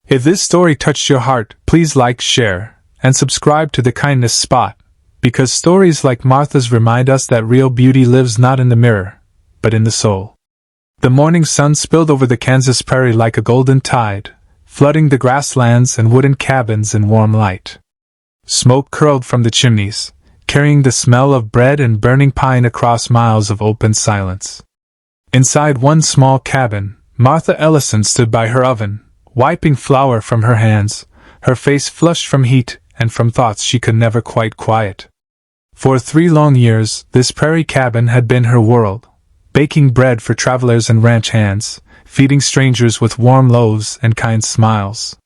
If this story touched your heart, please like, share, and subscribe to the Kindness Spot, because stories like Martha's remind us that real beauty lives not in the mirror, but in the soul. The morning sun spilled over the Kansas prairie like a golden tide, flooding the grasslands and wooden cabins in warm light. Smoke curled from the chimneys, carrying the smell of bread and burning pine across miles of open silence. Inside one small cabin, Martha Ellison stood by her oven, wiping flour from her hands, her face flushed from heat and from thoughts she could never quite quiet. For 3 long years, this prairie cabin had been her world, baking bread for travelers and ranch hands, feeding strangers with warm loaves and kind smiles.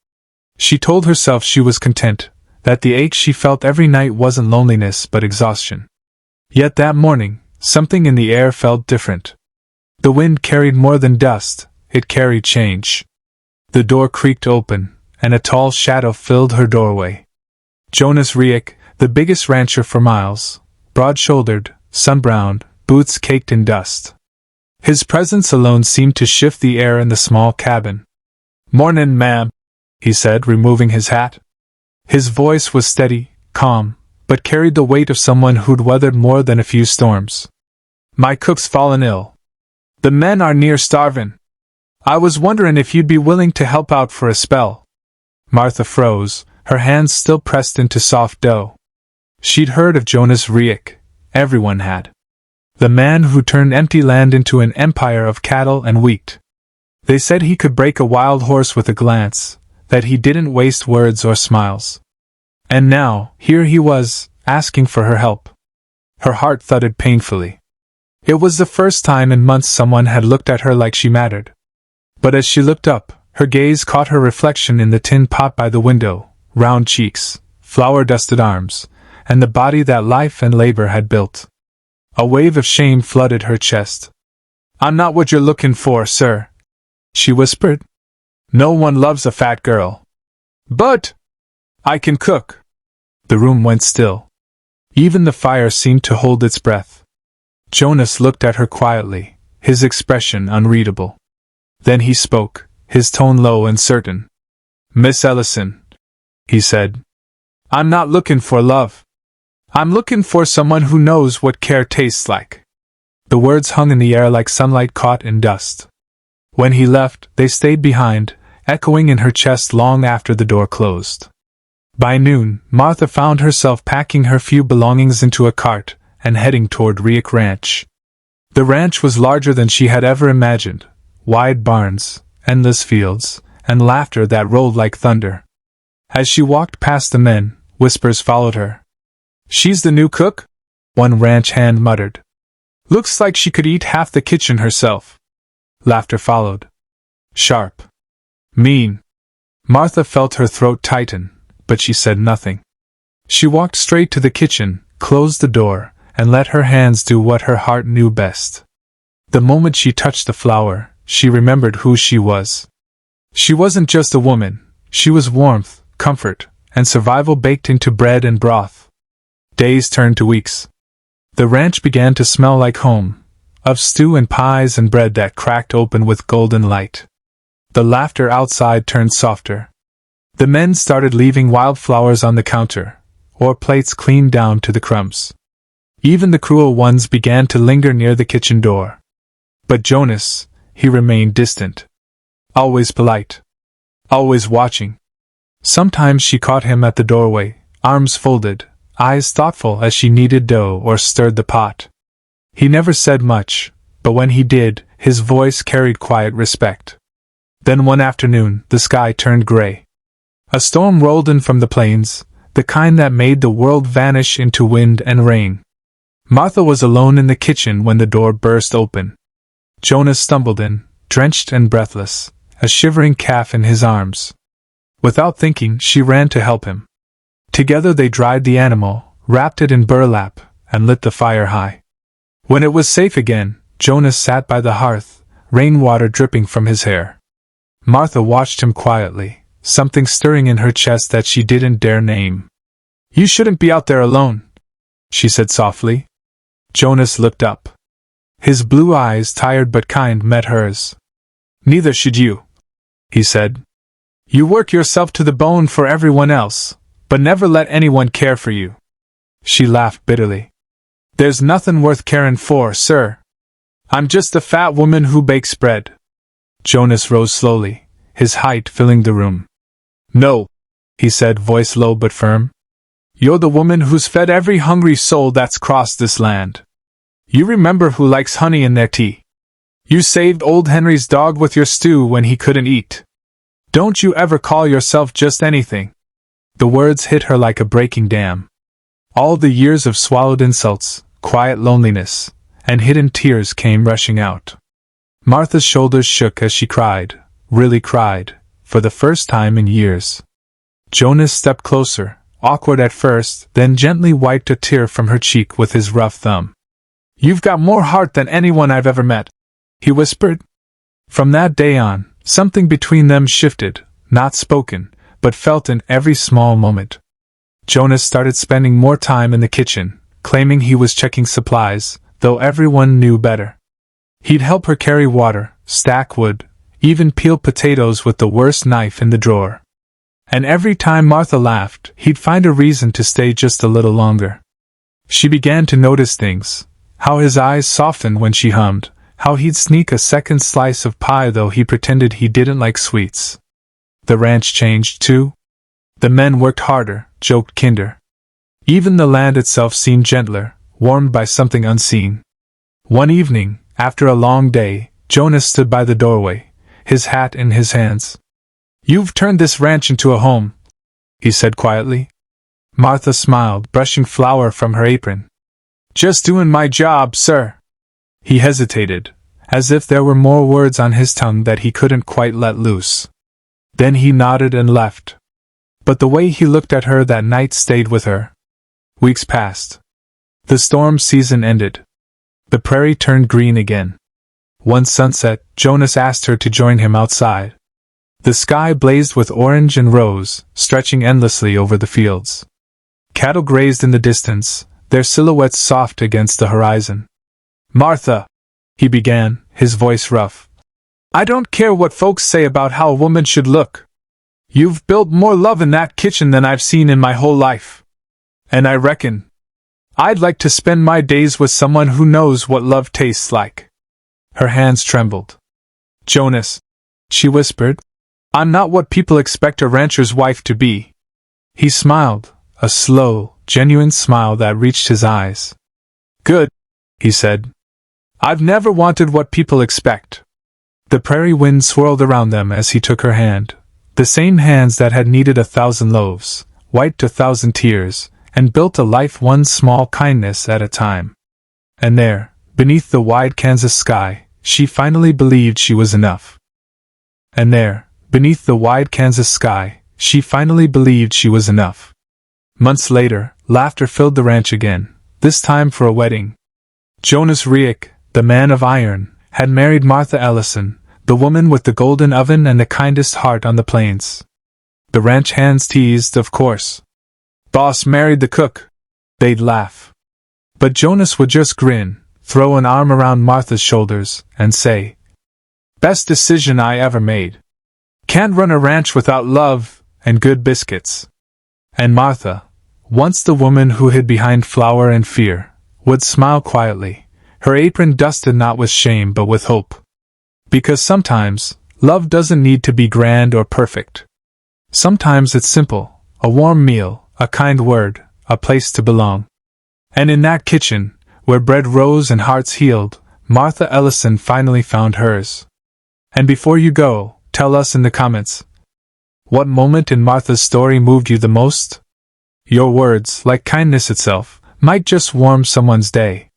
She told herself she was content, that the ache she felt every night wasn't loneliness but exhaustion. Yet that morning, something in the air felt different. The wind carried more than dust, it carried change. The door creaked open, and a tall shadow filled her doorway. Jonas Riek, the biggest rancher for miles, broad-shouldered, sun-browned, boots caked in dust. His presence alone seemed to shift the air in the small cabin. "Mornin', ma'am," he said, removing his hat. His voice was steady, calm, but carried the weight of someone who'd weathered more than a few storms. "My cook's fallen ill. The men are near starvin'. I was wonderin' if you'd be willing to help out for a spell." Martha froze, her hands still pressed into soft dough. She'd heard of Jonas Riek. Everyone had. The man who turned empty land into an empire of cattle and wheat. They said he could break a wild horse with a glance, that he didn't waste words or smiles. And now, here he was, asking for her help. Her heart thudded painfully. It was the first time in months someone had looked at her like she mattered. But as she looked up, her gaze caught her reflection in the tin pot by the window, round cheeks, flour-dusted arms, and the body that life and labor had built. A wave of shame flooded her chest. "I'm not what you're looking for, sir," she whispered. "No one loves a fat girl. But I can cook." The room went still. Even the fire seemed to hold its breath. Jonas looked at her quietly, his expression unreadable. Then he spoke, his tone low and certain. "Miss Ellison," he said, "I'm not looking for love. I'm looking for someone who knows what care tastes like." The words hung in the air like sunlight caught in dust. When he left, they stayed behind, echoing in her chest long after the door closed. By noon, Martha found herself packing her few belongings into a cart and heading toward Riek Ranch. The ranch was larger than she had ever imagined. Wide barns, endless fields, and laughter that rolled like thunder. As she walked past the men, whispers followed her. "She's the new cook?" one ranch hand muttered. "Looks like she could eat half the kitchen herself." Laughter followed. Sharp. Mean. Martha felt her throat tighten, but she said nothing. She walked straight to the kitchen, closed the door, and let her hands do what her heart knew best. The moment she touched the flour, she remembered who she was. She wasn't just a woman, she was warmth, comfort, and survival baked into bread and broth. Days turned to weeks. The ranch began to smell like home, of stew and pies and bread that cracked open with golden light. The laughter outside turned softer. The men started leaving wildflowers on the counter, or plates cleaned down to the crumbs. Even the cruel ones began to linger near the kitchen door. But Jonas, he remained distant. Always polite. Always watching. Sometimes she caught him at the doorway, arms folded, eyes thoughtful as she kneaded dough or stirred the pot. He never said much, but when he did, his voice carried quiet respect. Then one afternoon, the sky turned gray. A storm rolled in from the plains, the kind that made the world vanish into wind and rain. Martha was alone in the kitchen when the door burst open. Jonas stumbled in, drenched and breathless, a shivering calf in his arms. Without thinking, she ran to help him. Together they dried the animal, wrapped it in burlap, and lit the fire high. When it was safe again, Jonas sat by the hearth, rainwater dripping from his hair. Martha watched him quietly, something stirring in her chest that she didn't dare name. "You shouldn't be out there alone," she said softly. Jonas looked up. His blue eyes, tired but kind, met hers. "Neither should you," he said. You work yourself to the bone for everyone else, but never let anyone care for you." She laughed bitterly. "There's nothing worth caring for, sir. I'm just a fat woman who bakes bread." Jonas rose slowly, his height filling the room. "No," he said, voice low but firm. "You're the woman who's fed every hungry soul that's crossed this land. You remember who likes honey in their tea. You saved old Henry's dog with your stew when he couldn't eat. Don't you ever call yourself just anything." The words hit her like a breaking dam. All the years of swallowed insults, quiet loneliness, and hidden tears came rushing out. Martha's shoulders shook as she cried, really cried, for the first time in years. Jonas stepped closer, awkward at first, then gently wiped a tear from her cheek with his rough thumb. "You've got more heart than anyone I've ever met," he whispered. From that day on, something between them shifted, not spoken, but felt in every small moment. Jonas started spending more time in the kitchen, claiming he was checking supplies, though everyone knew better. He'd help her carry water, stack wood, even peel potatoes with the worst knife in the drawer. And every time Martha laughed, he'd find a reason to stay just a little longer. She began to notice things, how his eyes softened when she hummed, how he'd sneak a second slice of pie though he pretended he didn't like sweets. The ranch changed too. The men worked harder, joked kinder. Even the land itself seemed gentler, warmed by something unseen. One evening, after a long day, Jonas stood by the doorway, his hat in his hands. "You've turned this ranch into a home," he said quietly. Martha smiled, brushing flour from her apron. "Just doing my job, sir." He hesitated, as if there were more words on his tongue that he couldn't quite let loose. Then he nodded and left. But the way he looked at her that night stayed with her. Weeks passed. The storm season ended. The prairie turned green again. One sunset, Jonas asked her to join him outside. The sky blazed with orange and rose, stretching endlessly over the fields. Cattle grazed in the distance, their silhouettes soft against the horizon. "Martha," he began, his voice rough, "I don't care what folks say about how a woman should look. You've built more love in that kitchen than I've seen in my whole life. And I reckon I'd like to spend my days with someone who knows what love tastes like." Her hands trembled. "Jonas," she whispered, "I'm not what people expect a rancher's wife to be." He smiled, a slow, genuine smile that reached his eyes. "Good," he said. "I've never wanted what people expect." The prairie wind swirled around them as he took her hand. The same hands that had kneaded 1,000 loaves, wiped 1,000 tears, and built a life one small kindness at a time. And there, beneath the wide Kansas sky, she finally believed she was enough. And there, beneath the wide Kansas sky, she finally believed she was enough. Months later, laughter filled the ranch again, this time for a wedding. Jonas Riek, the man of iron, had married Martha Ellison, the woman with the golden oven and the kindest heart on the plains. The ranch hands teased, of course. "Boss married the cook," they'd laugh. But Jonas would just grin, throw an arm around Martha's shoulders, and say, "Best decision I ever made. Can't run a ranch without love and good biscuits." And Martha, once the woman who hid behind flour and fear, would smile quietly, her apron dusted not with shame but with hope. Because sometimes, love doesn't need to be grand or perfect. Sometimes it's simple, a warm meal, a kind word, a place to belong. And in that kitchen, where bread rose and hearts healed, Martha Ellison finally found hers. And before you go, tell us in the comments, what moment in Martha's story moved you the most? Your words, like kindness itself, might just warm someone's day.